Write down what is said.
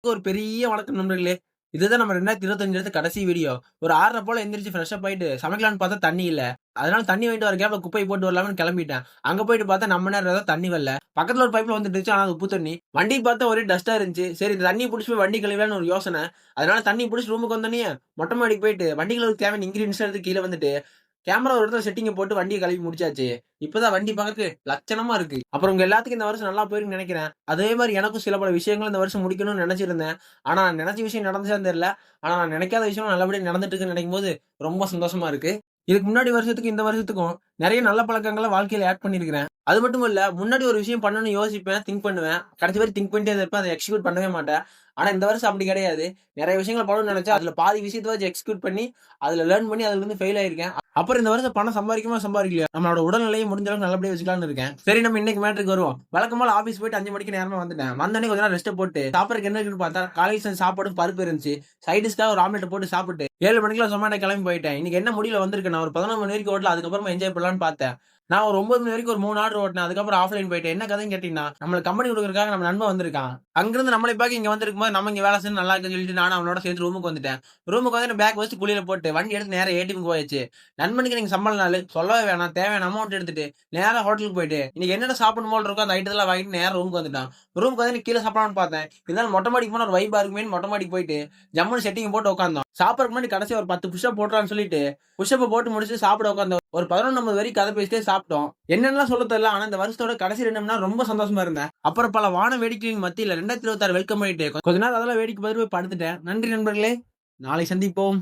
ஒரு பெரிய வணக்கம் நண்பர்களே. இதுதான் நம்ம 2025 எடுத்த கடைசி வீடியோ. ஒரு 6:30 போல எந்திரிச்சு ஃப்ரெஷ் அப் ஆயிட்டு சமைக்கலான்னு பார்த்தா தண்ணி இல்ல. அதனால தண்ணி வாங்கிட்டு வர கேப்ல குப்பைய போட்டு வரலாம்னு கிளம்பிட்டேன். அங்க போயிட்டு பார்த்தா நம்ம நேரம் ஏதோ தண்ணி வரல. பக்கத்துல ஒரு பைப்ல வந்துட்டுருந்துச்சு. ஆனா அது உப்பு தண்ணி. வண்டி பார்த்தா ஒரே டஸ்ட்டா இருந்துச்சு. சரி இந்த தண்ணிய புடிச்சு போய் வண்டி கழுவலாம்னு ஒரு யோசனை. அதனால தண்ணி புடிச்சு ரூமுக்கு வந்தோனயே மொட்டை மாடிக்கு போயிட்டு வண்டி கழுவுறதுக்கு தேவையான இன்கிரீடியன்ட்ஸ் எடுத்து கீழ வந்துட்டு கேமரா ஒரு இடத்துல செட்டிங்க போட்டு வண்டிய கழுவி முடிச்சாச்சு. இப்பதான் வண்டி பார்க்கறக்கு லட்சணமா இருக்கு. அப்புறம் உங்க எல்லாத்துக்கும் இந்த வருஷம் நல்லா போயிருக்குன்னு நெனைக்கிறேன். அதே மாரி எனக்கும் சில பல விஷயங்கள் இந்த வருஷம் முடிக்கணும்னு நெனச்சிருந்தேன். ஆனா நான் நெனச்ச விஷயம் நடந்துச்சான்னு தெரியல. ஆனா நான் நெனைக்காத விஷயம் நல்லபடியா நடந்துட்டு இருக்குன்னு நெனைக்கும்போது ரொம்ப சந்தோஷமா இருக்கு. இதுக்கு முன்னாடி வருஷத்துக்கும் இந்த வருஷத்துக்கும் நெறைய நல்ல பழக்கங்கள வாழ்க்கையில ஆட் பண்ணியிருக்கிறேன். அது மட்டும் இல்ல, முன்னாடி ஒரு விஷயம் பண்ணணும்னு யோசிப்பேன், திங்க் பண்ணுவேன். கடைசி வரை திங்க் பண்ணிட்டே தான் இருப்பேன். அத எக்ஸிக்யூட் பண்ணவே மாட்டேன். ஆனா இந்த வருஷம் அப்படி கிடையாது. நெறைய விஷயங்கள் பண்ணணும்னு நெனச்சேன். அதுல பாதி விஷயத்தவாச்சும் எக்ஸிக்யூட் பண்ணி, அதுல லேர்ன் பண்ணி அதுலருந்து ஃபெயில் ஆயிருக்கேன். அப்புறம் இந்த வருஷம் பணம் சம்பாரிக்குமா சம்பாரிக்கலையா, நம்மளோட உடல்நிலையை முடிஞ்ச அளவுக்கு நல்லபடியா வச்சுக்கலாம்னு இருக்கேன். சரி நம்ம இன்னைக்கு மேட்டருக்கு வருவோம். வழக்கம் போல ஆபீஸ் போயிட்டு 5 மணிக்கு நேரமா வந்துட்டேன். வந்தோனே கொஞ்ச நேரம் ரெஸ்ட் போட்டு சாப்பிடறதுக்கு என்ன இருக்குன்னு பார்த்தா, காலையில செஞ்ச சாப்பாடும் பருப்பு இருந்துச்சு. சைட் டிஷ்க்காக ஒரு ஆம்லெட் போட்டு சாப்பிட்டு 7 மணிக்கெல்லாம் சொமாட்டோ கிளம்பி போயிட்டேன். இன்னைக்கு என்ன முடியல வந்திருக்கு. நான் ஒரு 11 மணி வரைக்கும் ஓட்டல. அதுக்கப்புறமா என்ஜாய் பண்ணலாம்னு பார்த்தேன். நான் ஒரு 9 மணி வரைக்கும் ஒரு 3 ஆர்டர் ஓட்டினேன். அதுக்கப்புறம் ஆஃப்லைன் போயிட்டேன். என்ன கதைன்னு கேட்டீங்கன்னா, நம்மளுக்கு கம்பெனி குடுக்குறதுக்காக நம்ம நண்பன் வந்திருக்கான். அங்கிருந்து நம்மளை பார்க்க இங்க வந்திருக்கும்போது, நம்ம இங்க வேலை செஞ்சு நல்லா இருக்குன்னு சொல்லிட்டு நானும் அவனோட சேர்ந்து ரூமுக்கு வந்துட்டேன். ரூமுக்கு வந்து பேக் வச்சு குளியல போட்டு வண்டி எடுத்து நேரா ஏடிஎம்க்கு போயாச்சு. நண்பனுக்கு இன்னைக்கு சம்பள நாளு. சொல்லவே வேணாம். தேவையான அமௌண்ட் எடுத்துட்டு நேரா ஹோட்டலுக்கு போயிட்டு, இன்னைக்கு என்னென்ன சாப்பிடணும் போல இருக்கோ அந்த ஐட்டத்தெல்லாம் வாங்கிட்டு நேரா ரூமுக்கு வந்துட்டான். ரூமுக்கு வந்து கீழ சாப்பிடலாம்னு பார்த்தேன். இருந்தாலும் மொட்டை மாடிக்கு போனா ஒரு வைபா இருக்குமேன்னு மொட்டை மாடிக்கு போயிட்டு ஜம்முன்னு செட்டிங் போட்டு உட்கார்ந்தோம். சாப்பிடறதுக்கு முன்னாடி கடைசியா ஒரு 10 புஷ் அப் போட்டுறான்னு சொல்லிட்டு புஷ் அப் போட்டு முடிச்சுட்டு சாப்பிட உட்கார்ந்தோம். ஒரு 11:50 வரைக்கும் கதை பேசிட்டே சாப்பிட்டோம். என்னென்னலாம் சொல்ல தெரியல. ஆனா இந்த வருஷத்தோட கடைசி 2 மணி நேரம் ரொம்ப சந்தோஷமா இருந்தேன். அப்புறம் பல வான வேடிக்கைகளின் மத்தியில 2026 வெல்கம் பண்ணிட்டு கொஞ்ச நேரம் அதெல்லாம் வேடிக்கை பார்த்துட்டு போய் படுத்துட்டேன். நன்றி நண்பர்களே. நாளை சந்திப்போம்.